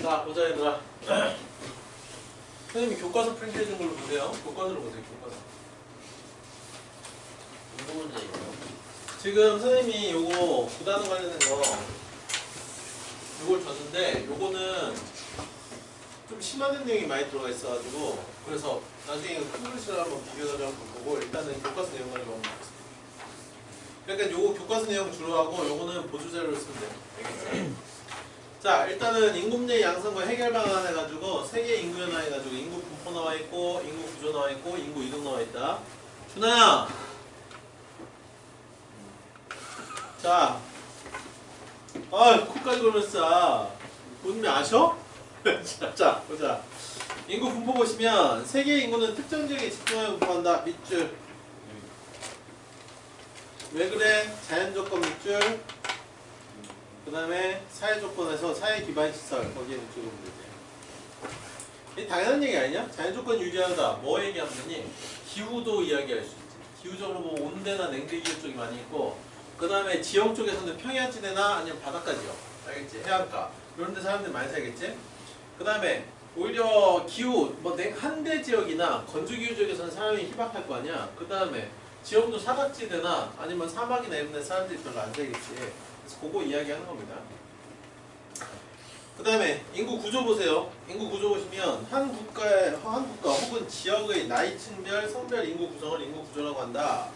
자, 보자 얘들아. 선생님이 교과서 프린트해준 걸로 보세요. 교과서로 보세요. 교과서. 무슨 문제예요? 지금 선생님이 요거 구단원 관련해서 요걸 줬는데 요거는 좀 심한 내용이 많이 들어가 있어가지고 그래서 나중에 큰 글씨를 한번 비교해서 한번 보고 일단은 교과서 내용 가지고 한번 보겠습니다. 그러니까 요거 교과서 내용 주로 하고 요거는 보조자료를 쓰면 돼요. 알겠지? 자, 일단은 인구문제 양성과 해결 방안 해가지고 세 개 인구 연화 해가지고 인구 분포 나와 있고 인구 구조 나와 있고 인구 이동 나와 있다. 준아야. 자, 코까지 걸면서 본인이 아셔? 자, 보자. 인구 분포 보시면 세 개의 인구는 특정 지역에 집중하여 분포한다. 밑줄. 왜 그래? 자연 조건 밑줄. 그 다음에 사회 조건에서 사회 기반 시설 거기에 밑줄 보면 되지. 이 당연한 얘기 아니냐? 자연 조건 유지하다. 뭐 얘기하면 되니? 기후도 이야기할 수 있지. 기후적으로 뭐 온대나 냉대 기후 쪽이 많이 있고. 그 다음에 지형 쪽에서는 평야지대나 아니면 바닷가 지역, 알겠지? 해안가 이런 데 사람들이 많이 살겠지? 그 다음에 오히려 기후, 뭐 한대 지역이나 건조기후 지역에서는 사람이 희박할 거 아니야? 그 다음에 지형도 사각지대나 아니면 사막이나 이런 데 사람들이 별로 안 살겠지? 그래서 그거 이야기하는 겁니다. 그 다음에 인구 구조 보세요. 인구 구조 보시면 한 국가 혹은 지역의 나이층별, 성별 인구 구성을 인구 구조라고 한다.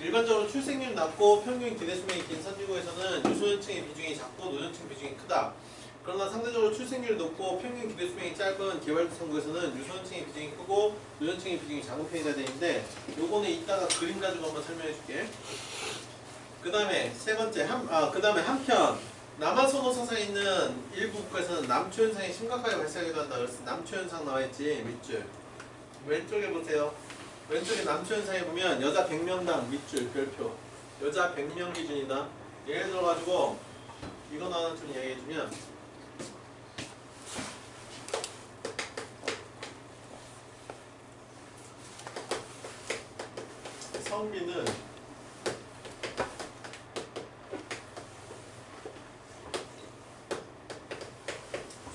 일반적으로 출생률이 낮고 평균 기대 수명이 긴 선진국에서는 유소년층의 비중이 작고 노년층 비중이 크다. 그러나 상대적으로 출생률이 높고 평균 기대 수명이 짧은 개발도상국에서는 유소년층의 비중이 크고 노년층의 비중이 작은 편이다 되는데 요거는 이따가 그림 가지고 한번 설명해 줄게. 그 다음에 세 번째 그 다음에 한편 남아선호 사상에 있는 일부 국가에서는 남초 현상이 심각하게 발생하기도 한다. 그래서 남초 현상 나와 있지. 밑줄 왼쪽에 보세요. 왼쪽에 남초 현상에 보면 여자 100명당 밑줄 별표 여자 100명 기준이다. 예를 들어가지고 이거 나는 좀 이야기해주면 성비는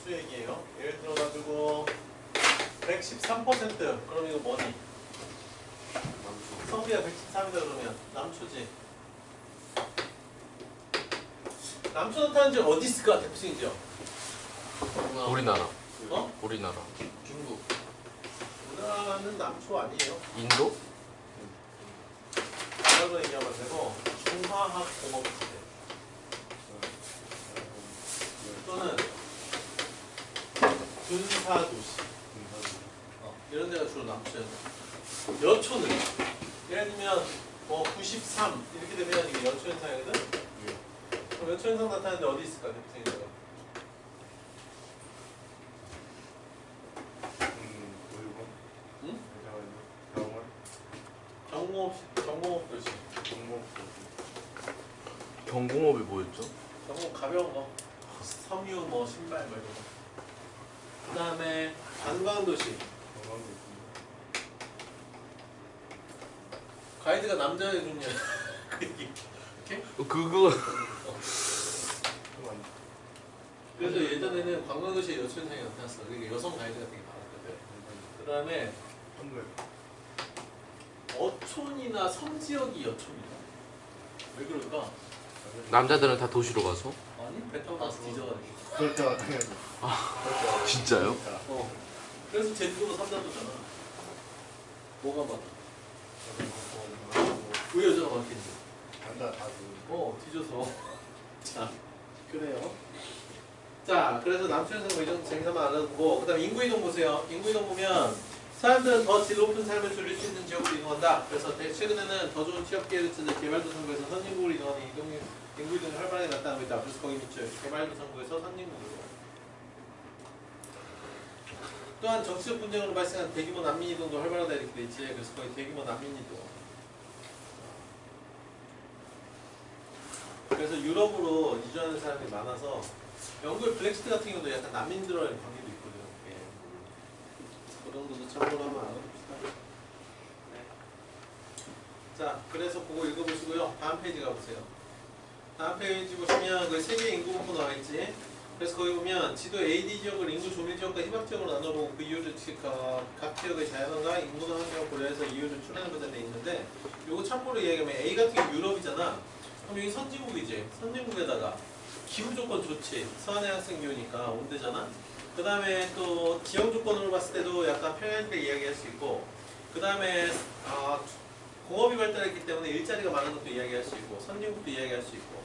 수액이에요. 예를 들어가지고 113% 그럼 이거 뭐니? 성비가 113이다 그러면 남초지. 남초 나타나는 지역 어디 있을까? 대표적인 지역. 우리나라. 어? 우리나라. 중국. 우리나라는 남초 아니에요. 인도? 뭐라고 얘기하면 되고 중화학공업지대 또는 군사도시 이런 데가 주로 남초예요. 여초는 예를 들면 뭐 93 이렇게 되면 이게 여초 현상이거든? 그럼 여초 현상 나타나는데 어디 있을까? 대표적인 응? 경공업 도시. 경공업이 뭐였죠? 경공업 가벼운 거. 섬유 뭐 신발 뭐 이런 거. 그 다음에 관광도시. 가이드가 남자의 중요해. 이렇게? 그거 그래서 예전에는 관광도시에 여초 현상이 나타났어. 그러니까 여성 가이드가 되게 많았거든. 그 다음에 어촌이나 섬지역이 여촌이다. 왜 그럴까? 남자들은 다 도시로 가서? 아니 배 타고 가서 뒤져가지고. 그렇죠, 당연히. 진짜요? 그래서 제주도가 삼단도잖아. 뭐가 많아? 왜 여자가 많겠지? 남자 다 뒤져서. 자, 그래요. 자, 그래서 남초현상 이 정도 재미삼아 알아보고 그 다음에 인구이동 보세요. 인구이동 보면 사람들은 더 질 높은 삶을 누릴 수 있는 지역으로 이동한다. 그래서 최근에는 더 좋은 취업 기회를 찾는 개발도상국에서 선진국으로 이동하는 인구이동이 활발하게 나타나고 있다. 그래서 거기 밑줄 개발도상국에서 선진국으로. 또한 정치적 분쟁으로 발생한 대규모 난민 이동도 활발하다 이렇게 돼 있지. 그래서 거기 대규모 난민 이동. 그래서 유럽으로 이주하는 사람이 많아서 영국의 블랙시트 같은 경우도 약간 난민들과의 관계도 있거든요. 예. 그 정도도 참고로 한번 알아봅시다. 네. 자, 그래서 그거 읽어보시고요. 다음 페이지 가보세요. 다음 페이지 보시면 그 세계 인구 분포 나와 있지. 그래서 거기 보면 지도 AD 지역을 인구 조밀 지역과 희박 지역으로 나눠보고 그 이유를 각 지역의 자연환과 인구나 환경을 고려해서 이유를 추론해보자 돼 있는데 요거 참고로 이야기하면 A 같은 게 유럽이잖아. 그럼 여기 선진국이지. 선진국에다가 기후 조건 좋지. 서한의 학생 기후니까 온대잖아. 그 다음에 또 지형 조건으로 봤을 때도 약간 평양대 이야기할 수 있고 그 다음에 공업이 발달했기 때문에 일자리가 많은 것도 이야기할 수 있고 선진국도 이야기할 수 있고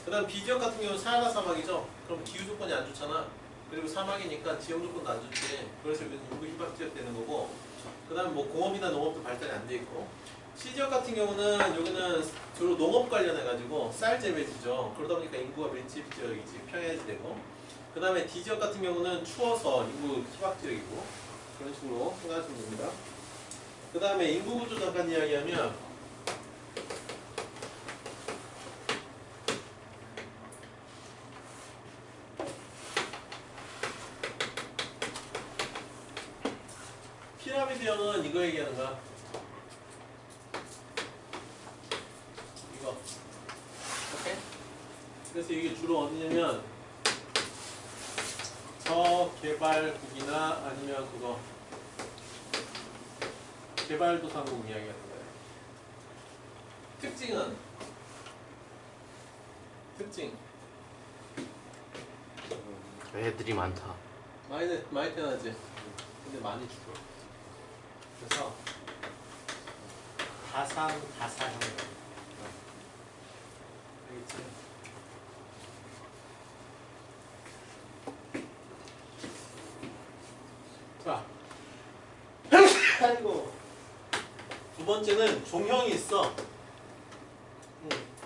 그 다음 B지역 같은 경우는 사하라 사막이죠. 그럼 기후 조건이 안 좋잖아. 그리고 사막이니까 지형 조건도 안 좋지. 그래서 여기는 인구 희박 지역 되는 거고 그 다음에 뭐 공업이나 농업도 발달이 안 돼 있고 C지역 같은 경우는 여기는 주로 농업 관련해가지고 쌀 재배지죠. 그러다 보니까 인구가 밀집 지역이지. 평야지대고 그 다음에 D지역 같은 경우는 추워서 인구 희박 지역이고 그런 식으로 생각하시면 됩니다. 그 다음에 인구 구조 잠깐 이야기하면 피라미드형은 이거 얘기하는 거야. 이거. 오케이? 그래서 이게 주로 어디냐면 저개발국이나 아니면 그거 개발도상국 이야기하는 거예요. 특징 애들이 많다. 많이 태어나지. 근데 많이 죽어. 그래서 다사형. 알겠지? 자, 아이고. 두 번째는 종형이 있어.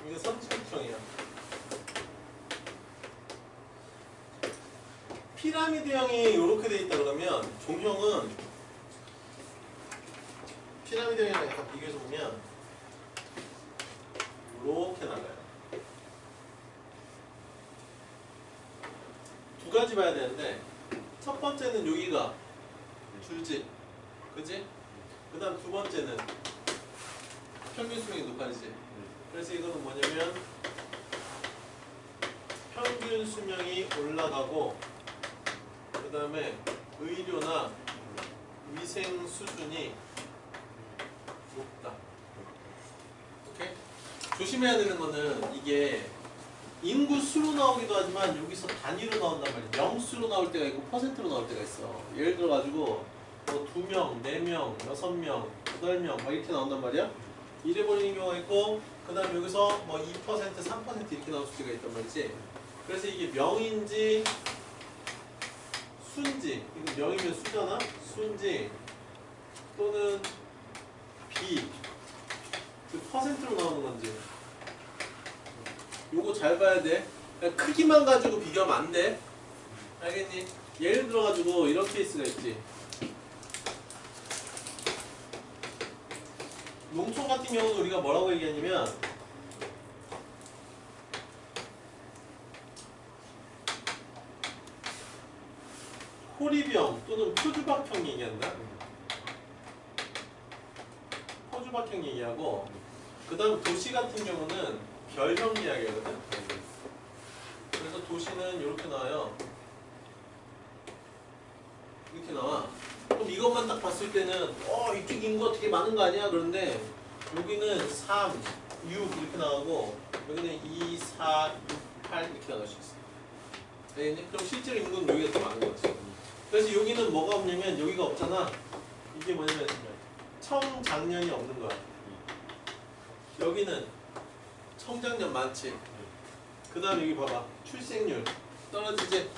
이거 선진국형이야. 피라미드형이 이렇게 돼 있다 그러면 종형은 피라미드형이랑 약간 비교해서 보면 이렇게 나가요. 두 가지 봐야 되는데 첫 번째는 여기가 줄지, 그지? 그 다음 두 번째는 평균 수명이 높아지지. 그래서 이거는 뭐냐면 평균 수명이 올라가고 그 다음에 의료나 위생 수준이 높다. 오케이? 조심해야 되는 거는 이게 인구 수로 나오기도 하지만 여기서 단위로 나온단 말이야. 명수로 나올 때가 있고 퍼센트로 나올 때가 있어. 예를 들어 가지고 뭐 2명, 4명, 6명, 8명 막 이렇게 나온단 말이야. 이래 버리는 경우가 있고 그 다음 여기서 뭐 2%, 3% 이렇게 나올 수가 있단 말이지. 그래서 이게 명인지 순지, 이거 명이면 수잖아? 순지 또는 비, 그 퍼센트로 나오는 건지 요거 잘 봐야 돼. 그냥 크기만 가지고 비교하면 안 돼. 알겠니? 예를 들어 가지고 이런 케이스가 있지. 농촌 같은 경우는 우리가 뭐라고 얘기하냐면 호리병 또는 표주박형 얘기한다. 표주박형 얘기하고 그 다음 도시 같은 경우는 별형 이야기하거든. 그래서 도시는 이렇게 나와요. 이렇게 나와. 그럼 이것만 딱 봤을 때는 이쪽 인구가 되게 많은 거 아니야? 그런데 여기는 3, 6 이렇게 나오고 여기는 2, 4, 6, 8 이렇게 나올 수 있어. 알겠니? 그럼 실제로 인구는 여기가 더 많은 거지. 그래서 여기는 뭐가 없냐면 여기가 없잖아. 이게 뭐냐면 청장년이 없는 거야. 여기는 청장년 많지. 그 다음에 여기 봐봐. 출생률 떨어지지?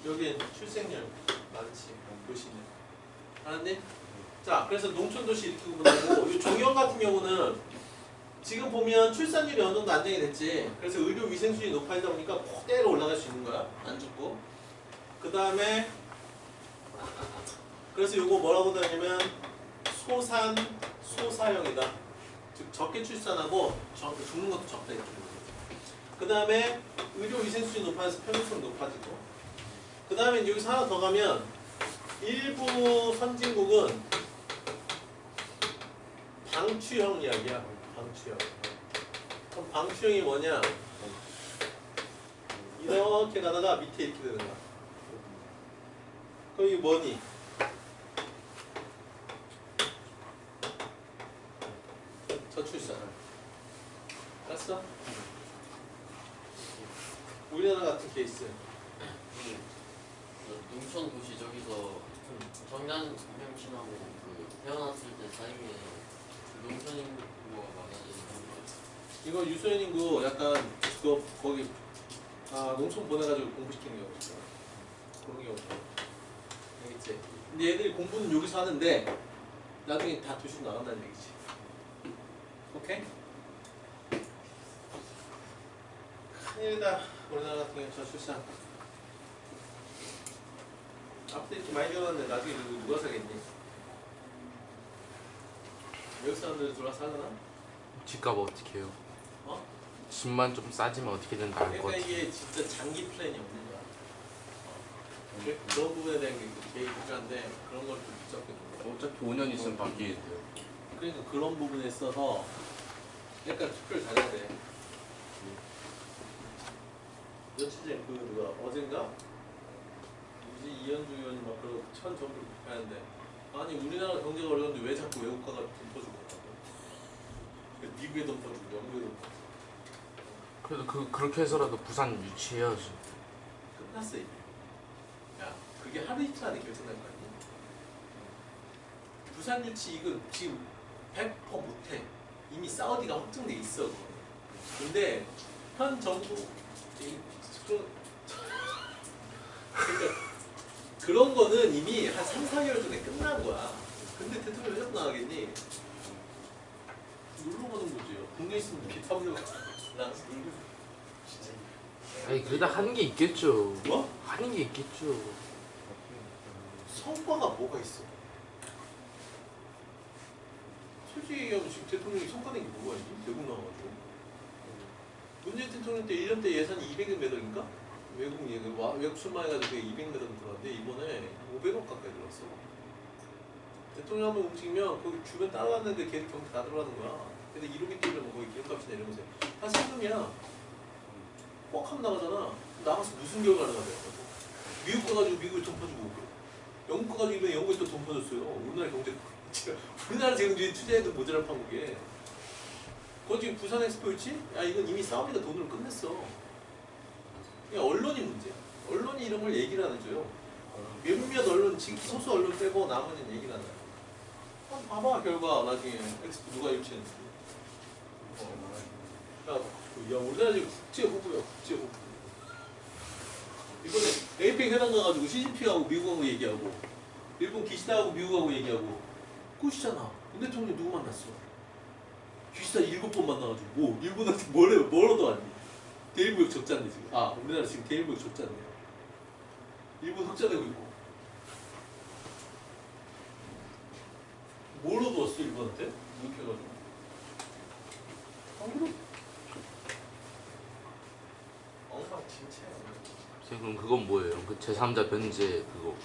여기는 출생률 많지. 도시는. 알았니? 자, 그래서 농촌도시 이렇게 구분하고 이 종형 같은 경우는 지금 보면 출산율이 어느 정도 안정이 됐지. 그래서 의료 위생 수준이 높아지다 보니까 그대로 올라갈 수 있는 거야. 안 죽고. 그 다음에 그래서 이거 뭐라고 하냐면 소사형이다. 즉 적게 출산하고 죽는 것도 적다 이렇게. 그 다음에 의료 위생 수준이 높아져서 편의성이 높아지고. 그 다음에 여기서 하나 더 가면 일부 선진국은 방추형 이야기야. 방추형. 그럼 방추형이 뭐냐? 이렇게 가다가 밑에 이렇게 되는 거야. 그럼 이게 뭐니? 저출산. 알았어? 우리나라 같은 케이스. 농촌 도시 저기서 정난 병신하고 그 태어났을 때 사이에 그 농촌 인구가 많아지는 이거 유소년 인구 약간 그거 거기 농촌 보내가지고 공부시키는 경우 있어. 그런 경우 있어. 알겠지? 근데 얘들이 공부는 여기서 하는데 나중에 다 도시로 나간다는 얘기지. 오케이? 큰일이다. 우리나라 같은 경우 저출산. 앞서 이렇게 많이 결혼했는데 나중에 누가 사겠니? 외국 사람들 들어와서 하려나? 집값 어떻게 해요? 어? 집만 좀 싸지면 어떻게든 나을 것 그러니까 같아. 이게 진짜 장기 플랜이 없는 거야. 그런 부분에 대한 게 되게 중요한데 그런 걸 좀 붙잡고 있는 거야. 어차피 5년 있으면 바뀌겠대요. 그러니까 그런 부분에 있어서 약간 투표를 잘해야 돼. 며칠 전에 그 누가 어젠가 누구지 이현주 의원이 막 그런 천 정부를 비판하는데 아니 우리나라 경제가 어려운데 왜 자꾸 외국가가 돈 퍼주고 있다고? 미국에 돈 퍼주고 영국에 돈 퍼주고 그래도 그렇게 해서라도 부산 유치해야지. 끝났어 이제. 야 그게 하루 이틀 안에 결정날 거 아니야? 부산 유치 이거 지금 100% 못해. 이미 사우디가 확정돼 있어. 그거. 근데 현 정부 그러니까 그런 거는 이미 한 3, 4개월 전에 끝난 거야. 근데 대통령 왜 자꾸 나가겠니? 놀러 가는 거지. 국내 있으면 비 타보려고 나 진짜. 아니 그래도 하는 게 있겠죠. 뭐? 하는 게 있겠죠. 성과가 뭐가 있어? 솔직히 얘기하면 지금 대통령이 성과 낸 게 뭐가 있니? 외국 나와가지고. 문재인 대통령 때 1년 때 예산이 200몇 억인가? 외국 출마해가지고 그게 200몇 억 들어갔는데 이번에 500억 가까이 들어갔어. 대통령 한번 움직이면 거기 주변 따라갔는데 걔들 경기 다 들어가는 거야. 근데 1호기 때문에 거기 기름값이나 이런 거세. 다 세금이야. 뻑 하면 나가잖아. 나가서 무슨 결과를 가져야 미국 가가지고 미국에 돈 퍼주고 오고. 영국 가가지고 이번에 영국에 또 돈 퍼줬어요. 우리나라 경제 우리나라 지금 투자해도 모자랄 판국에. 그거 지금 부산 엑스포였지? 야 이건 이미 사우디가 돈으로 끝냈어. 그러니까 언론이 문제야. 언론이 이런 걸 얘기를 안 해줘요. 몇몇 언론, 소수 언론 빼고 나머지는 얘기를 안 해요. 봐봐 결과 나중에 엑스포 누가 유치했는지. 야 우리나라 지금 국제 후보야 국제 후보. 이번에 에이펙 회담 가가지고 시진핑하고 미국하고 얘기하고 일본 기시다하고 미국하고 얘기하고 끝이잖아. 윤 대통령 누구 만났어? 기시다 7번 만나가지고 뭐 일본한테 뭐라도 아니. 대일무역 적자인데 지금. 우리나라 지금 대일무역 적자인데. 일본 흑자되고 있고. 뭘 얻어왔어 일본한테? 이렇게 해가지고. 그래? 엉망진창이야. 그럼 그건 뭐예요? 그 제3자 변제 그거.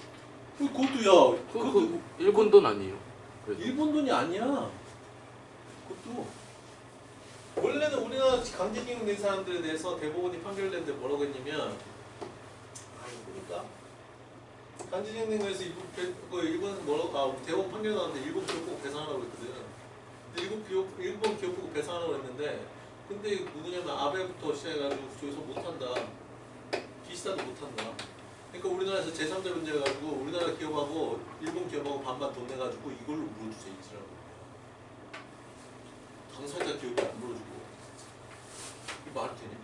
그것도 그거 일본 돈 아니에요? 그래도. 일본 돈이 아니야. 그것도 원래는 우리나라 강제징용 낸 사람들에 대해서 대법원이 판결냈는데 뭐라고 했냐면 그러니까 강제징용 낸 거에서 일본에서 뭐라고 대법원 판결 나왔는데 일본 기업 보고 배상하라고 했거든. 근데 일본 기업 보고 배상하라고 했는데 근데 누구냐면 아베부터 시작해가지고 저기서 못한다. 기시다도 못한다. 그러니까 우리나라에서 제3자 문제 가지고 우리나라 기업하고 일본 기업하고 반반 돈 내가지고 이걸로 물어주자 이지라고. 당사자 기업이 안 물어주고 이게 말이 되냐?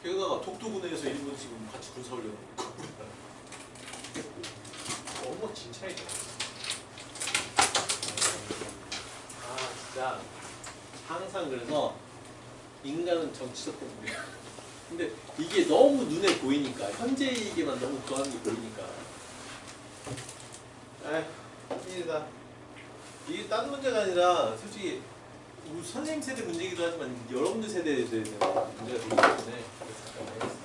게다가 독도군에서 일본 지금 같이 군사훈련 하고 우리나라 엉망진창이다. 진짜 항상 그래서 인간은 정치적 동물이야. 근데 이게 너무 눈에 보이니까 현재에게만 너무 그하는 게 보이니까 힘들다. 이게 다른 문제가 아니라 솔직히 우리 선생님 세대 문제이기도 하지만 여러분들 세대에 대해서 문제가 되기 때문에 잠깐 했어.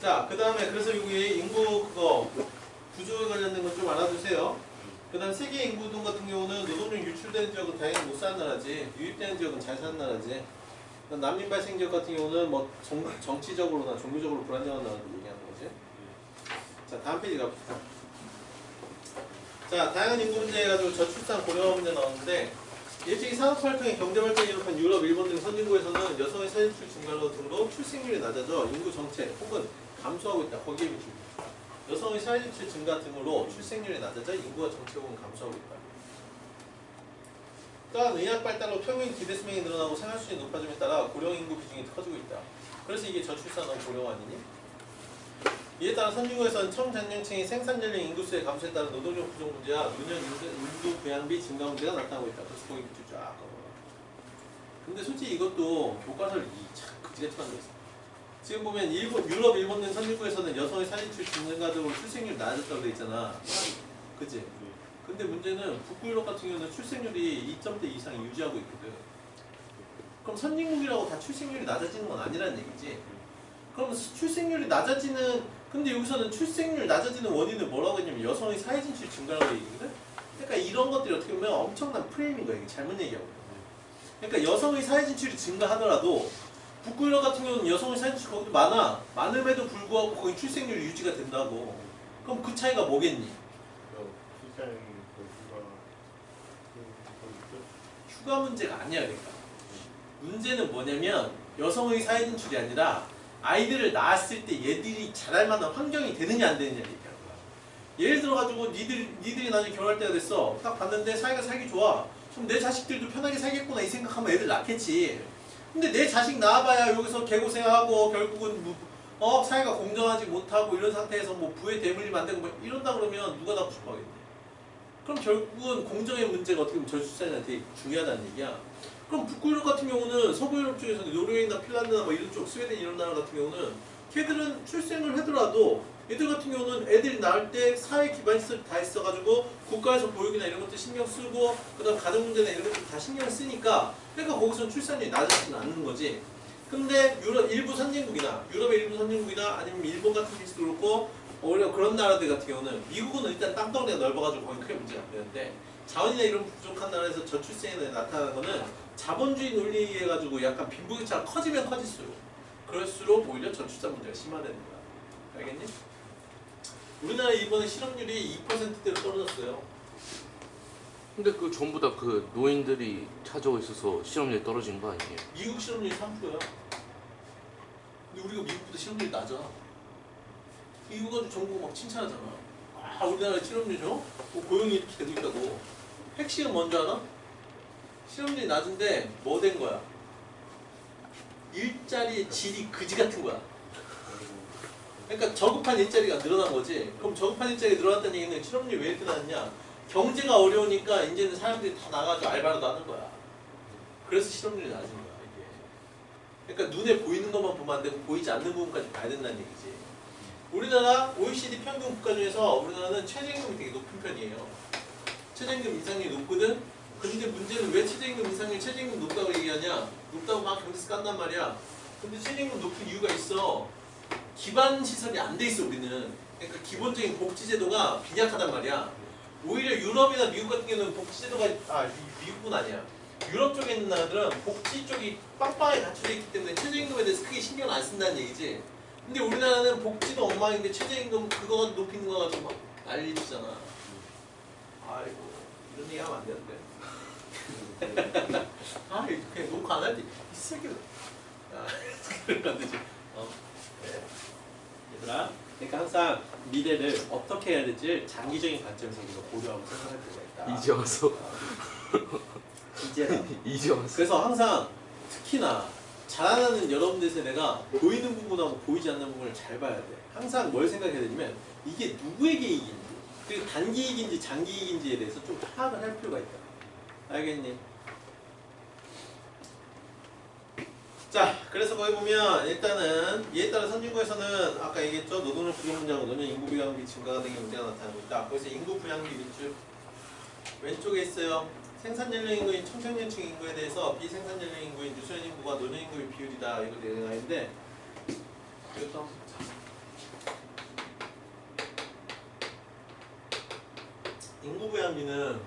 자, 그 다음에 그래서 여기 인구 그거 구조에 관련된 건 좀 알아두세요. 그 다음 세계 인구 등 같은 경우는 노동력 유출되는 지역은 당연히 못 사는 나라지, 유입되는 지역은 잘 사는 나라지. 난민 발생 지역 같은 경우는 뭐 정치적으로나 종교적으로 불안정한 나라들 얘기하는 거지. 자, 다음 페이지 갑시다. 자, 다양한 인구 문제 해가지고 저출산 고령화 문제 나왔는데 일찍이 산업활동의 경제발전이 이룩한 유럽, 일본 등 선진국에서는 여성의 사회출 증가 등으로 출생률이 낮아져 인구 정체 혹은 감소하고 있다. 거기에 비추고 여성의 사회출 증가 등으로 출생률이 낮아져 인구가 정체 혹은 감소하고 있다. 또한 의학 발달로 평균 기대 수명이 늘어나고 생활 수준이 높아짐에 따라 고령 인구 비중이 커지고 있다. 그래서 이게 저출산하고 고령화 아니니? 이에 따라 선진국에서는 청장년층의 생산 연령 인구수의 감소에 따른 노동력 부족 문제와 노년 인구 부양비 증가 문제가 나타나고 있다. 그래서 거기 밑줄 쫙 걸어봐. 근데 솔직히 이것도 교과서를 참 그지같이 만들었어. 지금 보면 유럽, 일본 등 선진국에서는 여성의 사회출 증가 등으로 출생률이 낮아졌다고 돼 있잖아. 그치? 근데 문제는 북부 유럽 같은 경우는 출생률이 2점대 이상 유지하고 있거든. 그럼 선진국이라고 다 출생률이 낮아지는 건 아니라는 얘기지. 그럼 출생률이 낮아지는, 근데 여기서는 출생률 낮아지는 원인은 뭐라고 했냐면 여성의 사회 진출 증가라고 얘기거든. 그러니까 이런 것들이 어떻게 보면 엄청난 프레임인 거야. 이게 잘못 얘기하고. 그러니까 여성의 사회 진출이 증가하더라도 북부 유럽 같은 경우는 여성의 사회 진출 거기도 많음에도 불구하고 거기 출생률이 유지가 된다고. 그럼 그 차이가 뭐겠니? 휴가 문제가 아니야. 그러니까 문제는 뭐냐면 여성의 사회 진출이 아니라 아이들을 낳았을 때 얘들이 자랄 만한 환경이 되느냐 안 되느냐 얘기하는 거야. 예를 들어가지고 니들이 나중에 결혼할 때가 됐어. 딱 봤는데 사이가 살기 좋아. 그럼 내 자식들도 편하게 살겠구나 이 생각하면 애들 낳겠지. 근데 내 자식 낳아봐야 여기서 개고생하고 결국은 사이가 공정하지 못하고 이런 상태에서 뭐 부의 대물림 안 되고 뭐 이런다 그러면 누가 낳고 싶어 하겠니? 그럼 결국은 공정의 문제가 어떻게 보면 저출산이 되게 중요하다는 얘기야. 그럼 북부 유럽 같은 경우는 서부 유럽 쪽에서는 노르웨이나 핀란드나 뭐 이런 쪽 스웨덴 이런 나라 같은 경우는 걔들은 출생을 하더라도 얘들 같은 경우는 애들이 낳을 때 사회 기반 시설 다 있어가지고 국가에서 보육이나 이런 것들 신경 쓰고 그다음 가정 문제나 이런 것들 다 신경 쓰니까 그러니까 거기서는 출산율이 낮아지는 않는 거지. 근데 유럽 일부 선진국이나 유럽의 일부 선진국이나 아니면 일본 같은 케이스도 그렇고 오히려 그런 나라들 같은 경우는 미국은 일단 땅덩어리가 넓어가지고 거기 크게 문제가 안 되는데 자원이나 이런 부족한 나라에서 저출생이 나타나는 거는 자본주의 논리에 의해 가지고 약간 빈부격차가 커지면 커질수록 그럴수록 오히려 저출산 문제가 심화되는 거야. 알겠니? 우리나라 이번에 실업률이 2%대로 떨어졌어요. 근데 그 전부 다 그 노인들이 찾아오 있어서 실업률이 떨어진 거 아니에요? 미국 실업률이 3%야. 근데 우리가 미국보다 실업률이 낮아. 이거 가지고 정부가 막 칭찬하잖아. 아, 우리나라 실업률이요? 뭐 고용이 이렇게 되고 있다고. 핵심은 뭔지 알아? 실업률이 낮은데 뭐 된 거야? 일자리의 질이 그지 같은 거야. 그러니까 저급한 일자리가 늘어난 거지. 그럼 저급한 일자리가 늘어났다는 얘기는 실업률이 왜 이렇게 낮냐? 경제가 어려우니까 이제는 사람들이 다 나가서 알바라도 하는 거야. 그래서 실업률이 낮은 거야 이게. 그러니까 눈에 보이는 것만 보면 안 되고 보이지 않는 부분까지 봐야 된다는 얘기지. 우리나라 OECD 평균 국가 중에서 우리나라는 최저임금이 되게 높은 편이에요. 최저임금 인상률이 높거든? 근데 문제는 왜 최저임금 높다고 얘기하냐? 높다고 막 경제에서 깐단 말이야. 근데 최저임금 높은 이유가 있어. 기반 시설이 안 돼 있어 우리는. 그러니까 기본적인 복지제도가 빈약하단 말이야. 오히려 유럽이나 미국 같은 경우는 복지제도가 미국은 아니야. 유럽 쪽에 있는 나라들은 복지 쪽이 빵빵하게 갖춰져 있기 때문에 최저임금에 대해서 크게 신경을 안 쓴다는 얘기지. 근데 우리나라는 복지도 엉망인데 최저임금 그거 높이는 거 가지고 막 난리치잖아. 아이고 이런 얘기 하면 안 되는데. 아 그냥 녹화 안 할 때 이 새끼들. 그러면 안 되지. 네. 얘들아, 그러니까 항상 미래를 어떻게 해야 될지 장기적인 관점에서 우리가 고려하고 생각할 필요가 있다. 이제 와서 이제는. 이제 와서 그래서 항상 특히나 자라나는 여러분들 세대가 보이는 부분하고 보이지 않는 부분을 잘 봐야 돼. 항상 뭘 생각해야 되냐면 이게 누구에게 이익인지 그리고 단기 이익인지 장기 이익인지에 대해서 좀 파악을 할 필요가 있다. 알겠니? 자, 그래서 거기 보면 일단은 이에 따라 선진국에서는 아까 얘기했죠. 노동력 부족 문제하고 노년 인구 부양비 증가가 등의 문제가 나타나고 있다. 거기서 인구 부양비 밑줄 왼쪽에 있어요. 생산 연령 인구인 청청년층 인구에 대해서 비생산 연령 인구인 유소년 인구가 노년 인구의 비율이다. 이거 내가 있는데 이것도 인구 부양비는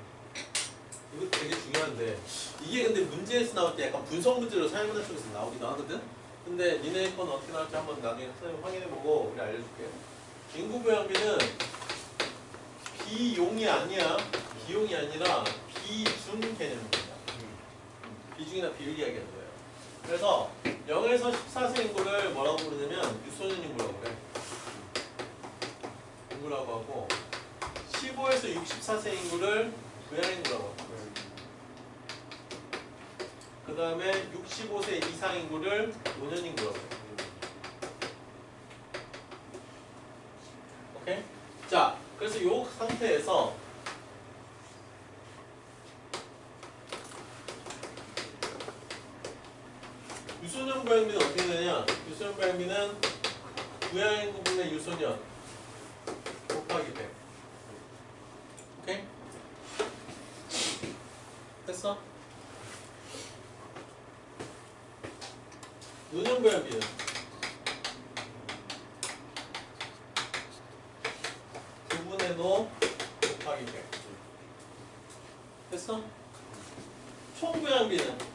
이거 되게 중요한데 이게 근데 문제에서 나올 때 약간 분석 문제로 사회문화 쪽에서 나오기도 하거든. 근데 니네 건 어떻게 나올지 한번 나중에 선생님 확인해보고 우리 알려줄게. 인구부양비는 비용이 아니야. 비용이 아니라 비중 개념입니다. 비중이나 비율 이야기하는 거예요. 그래서 0에서 14세 인구를 뭐라고 부르냐면 유소년 인구라고 그래. 인구라고 하고 15에서 64세 인구를 부양 인구라고 하고 그 다음에 65세 이상 인구를 노년 인구라고 해요. 오케이? 자, 그래서 이 상태에서 유소년 부양비는 어떻게 되냐? 유소년 부양비는 부양 인구분의 유소년 곱하기 100. 오케이? 됐어? 노년 부양비는 부분의 노 곱하기 100. 됐어? 총 부양비는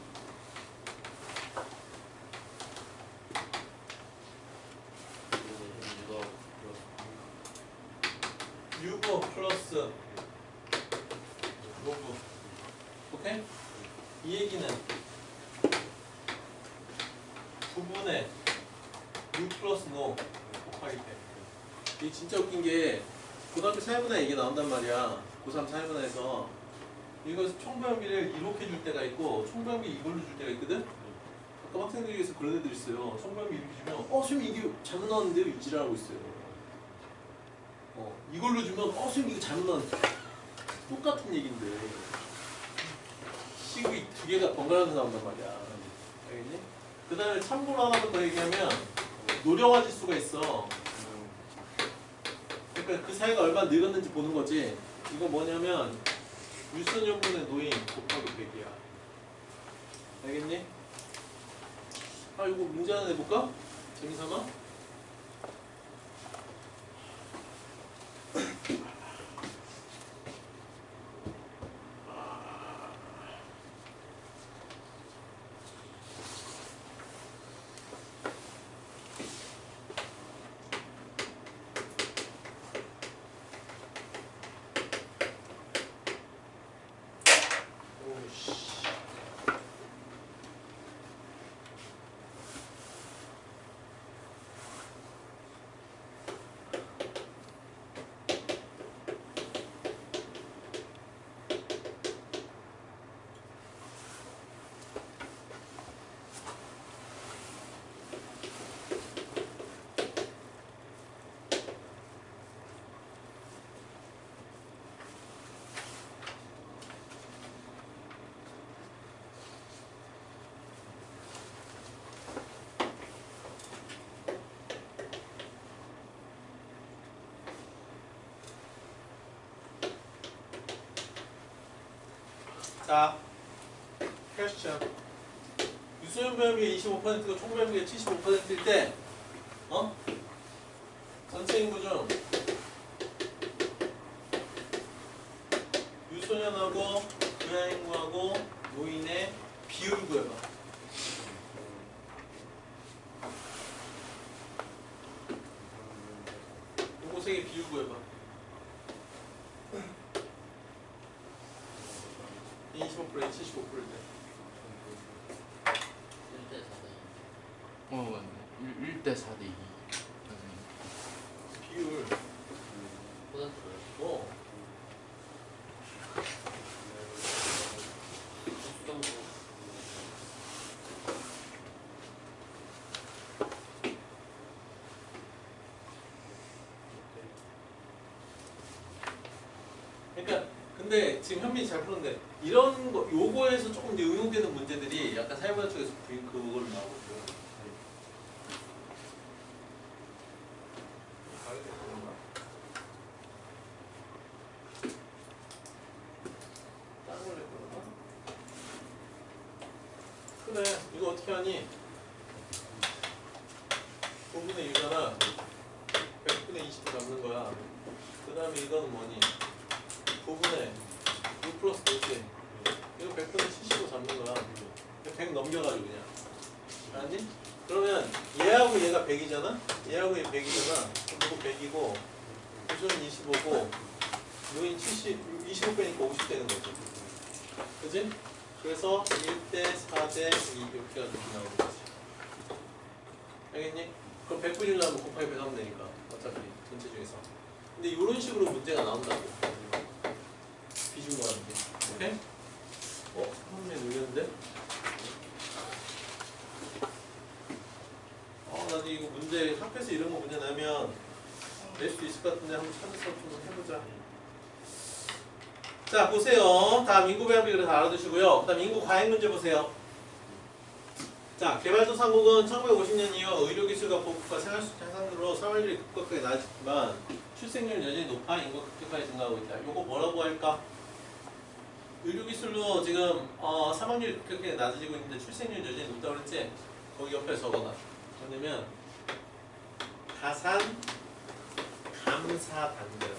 유부 플러스 노부. 오케이? 이 얘기는 부분의 유 플러스 노 곱하기 100. 이게 진짜 웃긴 게 고등학교 사회문화 얘기 나온단 말이야. 고3 사회문화에서 이거 총부양비를 이렇게 줄 때가 있고 총부양비 이걸로 줄 때가 있거든? 가끔 학생들 중에서 그런 애들 있어요. 총부양비 이렇게 주면 선생님 이게 잘못 나왔는데요? 이지랄하고 있어요. 이걸로 주면 선생님 이거 잘못 나왔는데 똑같은 얘기인데 식이 두 개가 번갈아서 나온단 말이야. 알겠니? 그 다음에 참고로 하나만 더 얘기하면 노령화 지수가 있어. 그러니까 그 사이가 얼마나 늙었는지 보는 거지. 이거 뭐냐면 유소년분의 노인 곱하기 100이야. 알겠니? 아 이거 문제 하나 내볼까? 재미삼아? 자, 퀘스천. 유소년 부양비가 25%고 총 부양비가 75%일 때, 전체 인구 중 유소년하고 부양 인구하고 노인의 비율 구해봐. 요거 세 개 비율 구해봐. 25%에 75%일 때. 1대 4대 맞네. 1대 4대 2. 비율. 퍼센트를 수정도 그러니까 근데 지금 현민이 잘 푸는데 이런 거 요거에서 조금 이제 응용되는 문제들이 약간 사회문화 쪽에서 그걸로 나오거든. 다른 걸 했구나. 그래 이거 어떻게 하니? 5분의 1이잖아. 100분의 20도 잡는 거야. 그 다음에 이거는 뭐니? 9분의 6 플러스 5지. 이거 100분의 70으로 잡는 거야. 100 넘겨가지고 그냥. 알았니? 그러면 얘하고 얘가 100이잖아? 얘하고 얘 100이잖아? 그럼 이거 100이고 구조는 25고 노인 25 빼니까 50 되는 거지. 그지? 그래서 1대 4대 2 이렇게 나오는 거지. 알겠니? 그럼 190 나오면 곱하기 100 하면 되니까 어차피 전체 중에서. 근데 이런 식으로 문제가 나온다고. 비중거라는 게. 오케이? 한번에 눌렸는데? 나도 이거 문제 학교에서 이런 거 문제 내면 낼 수도 있을 것 같은데 한번 찾아서 좀 해보자. 자, 보세요. 다음 인구 배합 비율을 다 알아두시고요. 그 다음 인구 과잉 문제 보세요. 자, 개발도상국은 1950년 이후 의료기술과 보급과 생활수준 향상으로 생활률이 급격하게 낮았지만 출생률은 여전히 높아 인구가 급격하게 증가하고 있다. 요거 뭐라고 할까? 의료기술로 지금 사망률이 급격하게 낮아지고 있는데 출생률이 여전히 높다고 그랬지? 거기 옆에 적어놔. 뭐냐면 가산 감사 단계로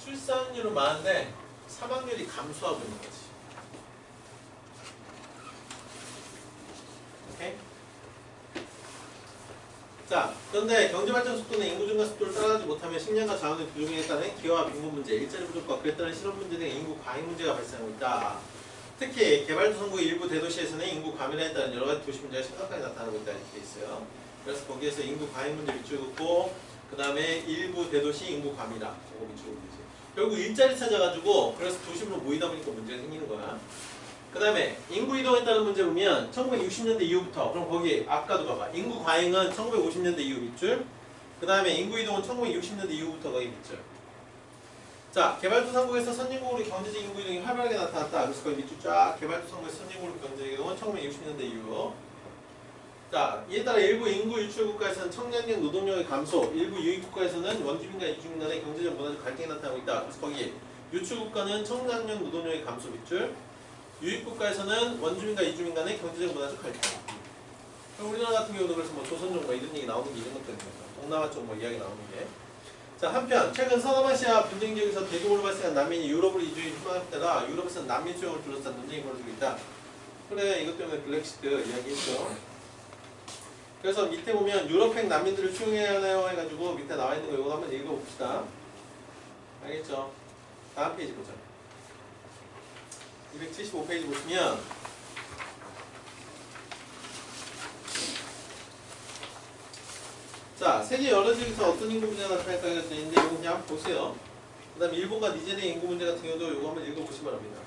출산율은 많은데 사망률이 감소하고 있는 거지. 오케이? 자, 그런데 경제발전 속도는 인구 증가 속도를 따라가지 못하면 식량과 자원의 부족에 따른 기여와 빈곤 문제, 일자리 부족과 그에 따른 실업 문제 등 인구 과잉 문제가 발생하고 있다. 특히 개발도상국의 일부 대도시에서는 인구 과밀화에 따른 여러 가지 도시 문제가 심각하게 나타나고 있다 이렇게 있어요. 그래서 거기에서 인구 과잉 문제 밑줄 긋고 그 다음에 일부 대도시 인구 과밀화 이거 밑줄 긋지. 결국 일자리 찾아가지고 그래서 도심으로 모이다 보니까 문제가 생기는 거야. 그 다음에 인구 이동에 따른 문제 보면 1960년대 이후부터 그럼 거기 아까도 봐봐. 인구 과잉은 1950년대 이후 밑줄. 그 다음에 인구 이동은 1960년대 이후부터 거기 밑줄. 자, 개발도상국에서 선진국으로 경제적 인구 이동이 활발하게 나타났다. 그래서 거기 밑줄 쫙 개발도상국에서 선진국으로 경제적 이동은 1960년대 이후. 자, 이에 따라 일부 인구 유출 국가에서는 청년력 노동력의 감소, 일부 유입 국가에서는 원주민과 이주민 간의 경제적 문화적 갈등이 나타나고 있다. 그래서 거기 유출 국가는 청년력 노동력의 감소 밑줄, 유입 국가에서는 원주민과 이주민 간의 경제적 문화적 갈등. 그럼 우리나라 같은 경우도 그래서 뭐 조선족 뭐 이런 얘기 나오는 게 이런 것들인 거죠. 동남아 쪽 뭐 이야기 나오는 게. 자, 한편 최근 서남아시아 분쟁 지역에서 대규모로 발생한 난민이 유럽으로 이주해 휴방할 때라 유럽에서는 난민 수용을 둘러싼 논쟁이 벌어지고 있다. 그래, 이것 때문에 블랙시트 이야기했죠. 그래서 밑에 보면 유럽행 난민들을 수용해야 하나요 해가지고 밑에 나와 있는 거 이거 한번 읽어봅시다. 알겠죠? 다음 페이지 보자. 275페이지 보시면 자, 세계 여러 지역에서 어떤 인구 문제가 나타날까가 되는데 이거 그냥 한번 보세요. 그 다음에 일본과 니제리아 인구 문제 같은 경우도 이거 한번 읽어보시기 바랍니다.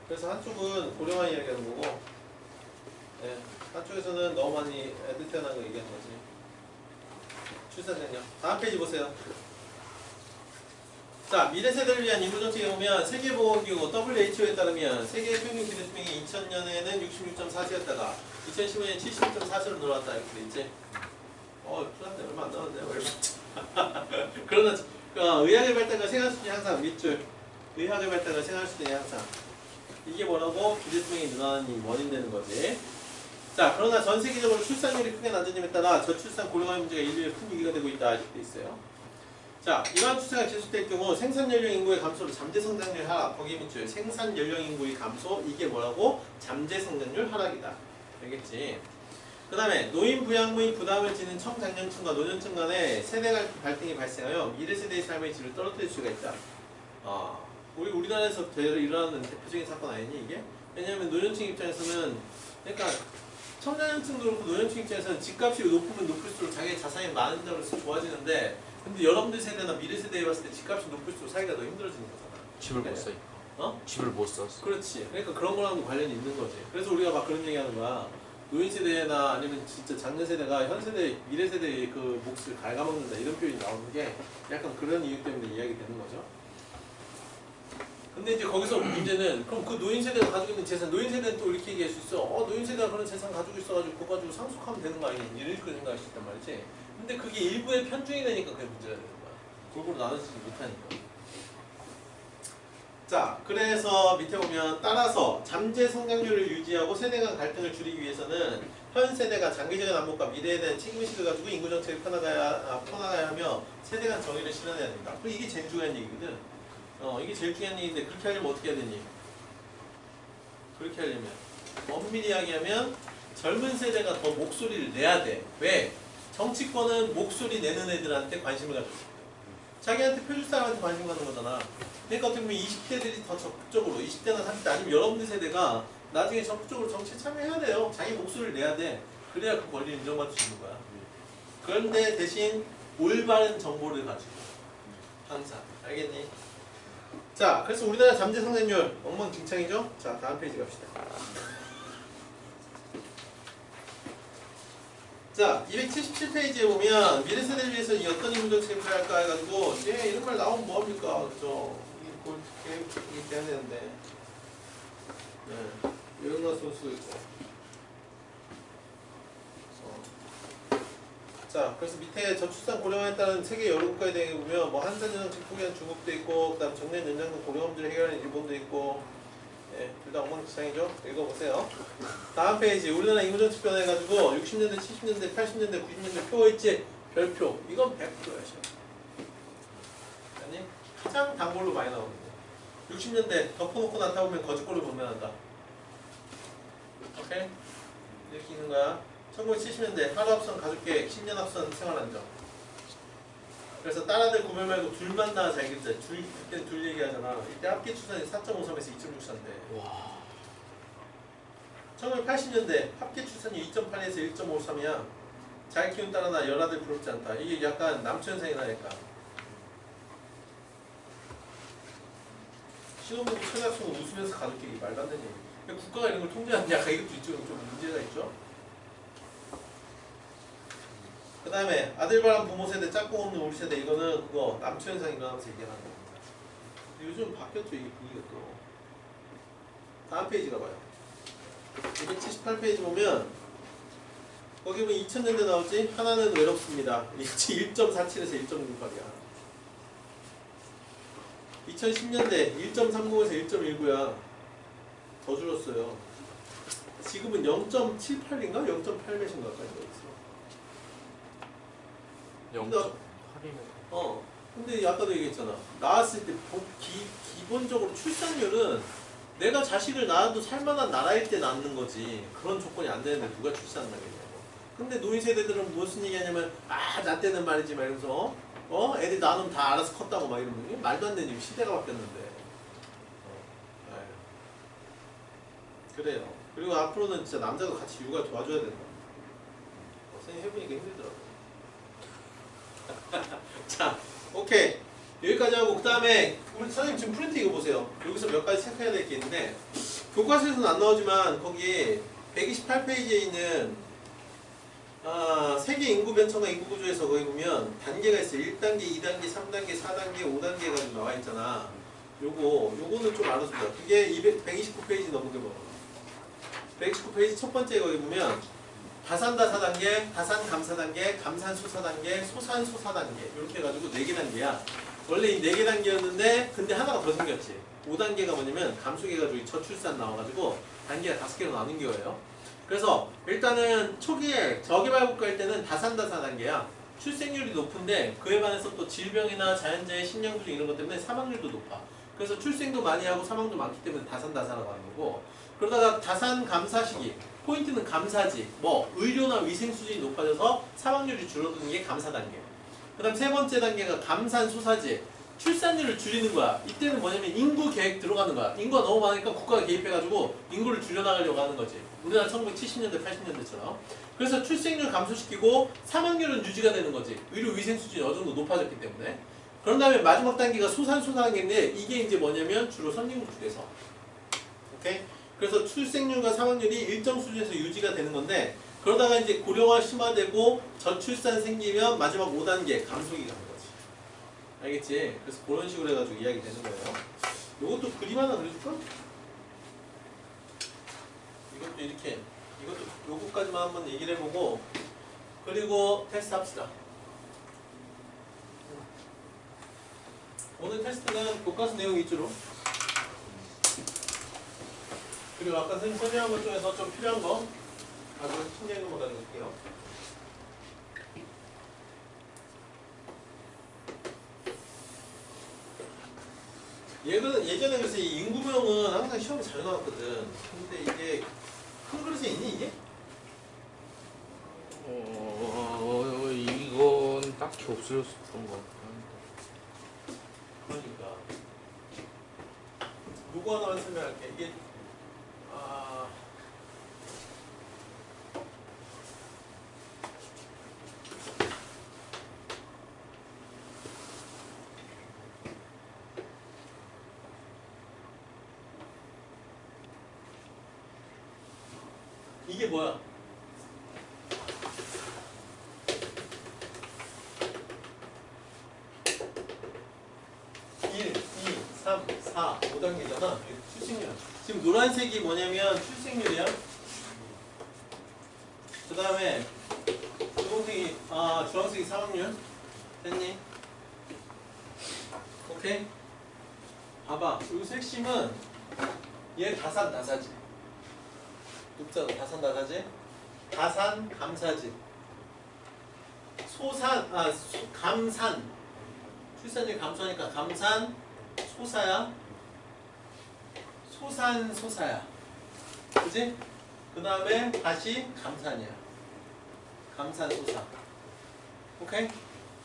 그래서 한쪽은 고령화 이야기하는 거고 한쪽에서는 너무 많이 애들 태어난 거 얘기하는 거지. 출산생력. 다음 페이지 보세요. 자, 미래 세대를 위한 인구 정책에 보면 세계보건기구 WHO에 따르면 세계 평균 기대 수명이 2000년에는 66.4세였다가 2015년에 70.4세로 늘어났다 이렇게 돼 있지. 풀었네. 얼마 안 남았네. 그러나 의학의 발달과 생활 수준이 항상 밑줄. 의학의 발달과 생활 수준이 항상. 이게 뭐라고? 기대 수명이 늘어나는 원인 되는 거지. 자, 그러나 전 세계적으로 출산율이 크게 낮아짐에 따라 저출산 고령화 문제가 인류의 큰 위기가 되고 있다 이렇게 돼 있어요. 자, 이러한 추세가 계속될 경우 생산 연령 인구의 감소로 잠재 성장률 하락, 거기에 밑줄 생산 연령 인구의 감소, 이게 뭐라고? 잠재 성장률 하락이다. 알겠지? 그 다음에 노인 부양의 부담을 지는 청장년층과 노년층 간의 세대 갈등이 발생하여 미래 세대의 삶의 질을 떨어뜨릴 수가 있다. 우리나라에서 일어나는 대표적인 사건 아니니 이게? 왜냐하면 노년층 입장에서는 그러니까 청장년층도 그렇고 노년층 입장에서는 집값이 높으면 높을수록 자기의 자산이 많은다고 해서 좋아지는데 근데 여러분들 세대나 미래 세대에 봤을 때 집값이 높을수록 살기가 더 힘들어지는 거잖아. 집을 못 사니까. 집을 못 샀어. 그렇지. 그러니까 그런 거랑도 관련이 있는 거지. 그래서 우리가 막 그런 얘기하는 거야. 노인 세대나 아니면 진짜 장년 세대가 현 세대, 미래 세대의 그 몫을 갉아먹는다 이런 표현이 나오는 게 약간 그런 이유 때문에 이야기 되는 거죠. 근데 이제 거기서 문제는 그럼 그 노인 세대가 가지고 있는 재산, 노인 세대는 또 이렇게 얘기할 수 있어. 노인 세대가 그런 재산 가지고 있어가지고 그거 가지고 상속하면 되는 거 아니냐 이렇게 생각할 수 있단 말이지. 근데 그게 일부의 편중이 되니까 그게 문제가 되는 거야. 골고루 나눠지지 못하니까. 자, 그래서 밑에 보면 따라서 잠재 성장률을 유지하고 세대 간 갈등을 줄이기 위해서는 현 세대가 장기적인 안목과 미래에 대한 책임의식을 가지고 인구 정책을 펴나가야 하며 세대 간 정의를 실현해야 된다. 그리고 이게 제일 중요한 얘기거든. 이게 제일 중요한 얘기인데 그렇게 하려면 어떻게 해야 되니? 그렇게 하려면 엄밀히 이야기하면 젊은 세대가 더 목소리를 내야 돼. 왜? 정치권은 목소리 내는 애들한테 관심을 가지고 있어. 자기한테 표줄 사람한테 관심 갖는 거잖아. 그러니까 어떻게 보면 20대들이 더 적극적으로 20대나 30대 아니면 여러분들 세대가 나중에 적극적으로 정치에 참여해야 돼요. 자기 목소리를 내야 돼. 그래야 그 권리를 인정받을 수 있는 거야. 그런데 대신 올바른 정보를 가지고 항상 알겠니? 자, 그래서 우리나라 잠재 성장률 엉망진창이죠? 자, 다음 페이지 갑시다. 자, 277페이지에 보면 미래 세대를 위해서 이 어떤 인구 정책을 할까 해가지고 이런 말 나오면 뭐합니까? 그죠? 이게 돼야 되는데 이런 거 쓸 수도 있고 자, 그래서 밑에 저출산 고령화에 따른 세계 여러 국가에 대해 보면 뭐 한산전 정책 포기한 중국도 있고 그다음 정년 연장선 고령 문제를 해결하는 일본도 있고 둘 다 엉망진창이죠? 읽어보세요. 다음 페이지 우리나라 인구정책 변화해가지고 60년대, 70년대, 80년대, 90년대 표어있지? 별표 이건 100%야 시험. 아니 가장 단골로 많이 나오는데 60년대 덮어놓고 나타보면 거짓골을 분명한다. 오케이? 이렇게 있는 거야. 1970년대 하루합선 가족계획 10년 합선 생활안정. 그래서 딸아들 구별 말고 둘만 낳아서 알겠지? 그때 둘 얘기하잖아. 이때 합계 출산이 4.53에서 2.64인데. 와. 1980년대 합계 출산이 2.8에서 1.53이야. 잘 키운 딸 하나 열아들 부럽지 않다. 이게 약간 남초 현상이 나니까. 신혼부부 최다수는 웃으면서 가족끼리 말도 안 되는 얘기. 국가가 이런 걸 통제하는 약간 이것도 이쪽은 좀 문제가 있죠. 그 다음에 아들 바람 부모 세대 짝꿍 없는 우리 세대 이거는 그거 남초 현상 일어나면서 얘기하는 겁니다. 요즘 바뀌었죠 이게 분위기가 또. 다음 페이지 가봐요. 278페이지 보면 거기 보면 2000년대 나오지? 하나는 외롭습니다. 1.47에서 1.68이야. 2010년대 1.30에서 1.19야. 더 줄었어요. 지금은 0.78인가? 0.8몇인가 까지 있어. 0.8이면 근데 아까도 얘기했잖아. 낳았을 때 기본적으로 출산율은 내가 자식을 낳아도 살만한 나라일 때 낳는 거지. 그런 조건이 안 되는데 누가 출산을 하겠냐고. 근데 노인 세대들은 무슨 얘기하냐면 나 때는 말이지 막 이러면서 애들 낳으면 다 알아서 컸다고 막 이러면 이게 말도 안 되는 일. 시대가 바뀌었는데. 그래요. 그리고 앞으로는 진짜 남자도 같이 육아 도와줘야 된다. 선생님 해보니까 힘들더라고. 자, 오케이. 여기까지 하고 그 다음에 우리 선생님 지금 프린트 이거 보세요. 여기서 몇 가지 체크해야 될 게 있는데 교과서에서는 안 나오지만 거기 128페이지에 있는 세계 인구 변천과 인구 구조에서 거기 보면 단계가 있어요. 1단계, 2단계, 3단계, 4단계, 5단계 가지고 나와 있잖아. 요거는 좀 알아줍니다. 그게 129페이지 넘게 봐. 129페이지 첫 번째 거기 보면 다산다사 단계, 다산감사 단계, 감산소사 단계, 소산소사 단계 이렇게 해가지고 4개 단계야. 원래 이 4개 단계였는데 근데 하나가 더 생겼지. 5단계가 뭐냐면 감소해가지고 저출산 나와가지고 단계가 5개로 나눈 거예요. 그래서 일단은 초기에 저개발국가일 때는 다산다사 단계야. 출생률이 높은데 그에 반해서 또 질병이나 자연재해, 식량부족 이런 것 때문에 사망률도 높아. 그래서 출생도 많이 하고 사망도 많기 때문에 다산다사라고 하는 거고, 그러다가 다산감사 시기, 포인트는 감사지, 의료나 위생 수준이 높아져서 사망률이 줄어드는 게 감사 단계. 그 다음 세 번째 단계가 감산소사지, 출산율을 줄이는 거야. 이때는 뭐냐면 인구 계획 들어가는 거야. 인구가 너무 많으니까 국가가 개입해가지고 인구를 줄여나가려고 하는 거지. 우리나라 1970년대, 80년대처럼. 그래서 출생률 감소시키고 사망률은 유지가 되는 거지. 의료 위생 수준이 어느 정도 높아졌기 때문에. 그런 다음에 마지막 단계가 소산소사 단계인데 이게 이제 뭐냐면 주로 선진국 쪽에서. 오케이? 그래서 출생률과 사망률이 일정 수준에서 유지가 되는 건데 그러다가 이제 고령화 심화되고 저출산 생기면 마지막 5단계 감소기 가는 거지. 알겠지? 그래서 그런 식으로 해가지고 이야기 되는 거예요. 이것도 그림 하나 그려줄까? 이것도 이렇게, 이것도 요거까지만 한번 얘기를 해보고 그리고 테스트 합시다. 오늘 테스트는 교과서 내용 위주로, 그리고 아까 선생님 설명한 것 중에서 좀 필요한 거 아주 신경 있는 거 가지고 올게요. 예전에 그래서 이 인구명은 항상 시험에 잘 나왔거든. 근데 이게 큰 그릇에 있니 이게? 이건 딱히 없어졌던 것 같긴 그러니까 요거 하나만 설명할게. 이게 이게 뭐야? 1, 2, 3, 4, 5단계잖아. 출생률. 지금 노란색이 뭐냐면 출생률이야. 그 다음에 주황색이 주황색이 사망률. 됐니? 오케이? 봐봐. 여기서 핵심은 얘 다산다사지. 눕잖아. 다산다사지. 다산 감사지. 감산. 출산율 감소하니까 감산 소사야. 소산 소사야. 그지? 그 다음에 다시 감산이야. 감산 소사. 오케이?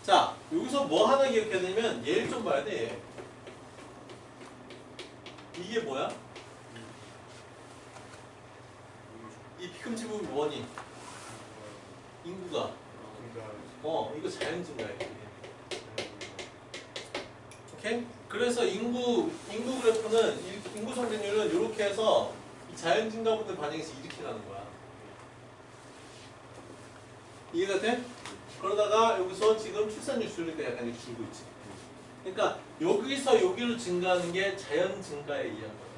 자, 여기서 뭐 하나 기억해야 되냐면 얘를 좀 봐야 돼. 얘. 이게 뭐야? 이 뒤꿈치 부분 뭐니? 인구가. 이거 자연 증가야. 오케이? 그래서 인구 그래프는 인구 성장률은 이렇게 해서 이 자연 증가분들 반영해서 이렇게 가는 거야. 이해가 돼? 그러다가 여기서 지금 출산율 줄니까 약간 이렇게 줄고 있지. 그러니까 여기서 여기로 증가하는 게 자연 증가에 의한 거야.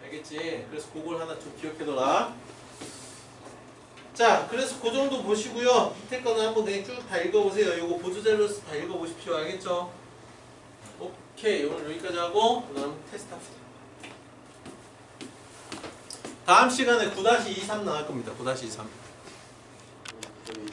알겠지? 그래서 그걸 하나 좀 기억해둬라. 자, 그래서 그 정도 보시고요. 밑에 거는 한번 쭉 다 읽어보세요. 요거 보조자료에서 다 읽어보십시오. 알겠죠? 오케이, 오늘 여기까지 하고 그 다음 테스트 합시다. 다음 시간에 9-23 나올 겁니다. 9-23.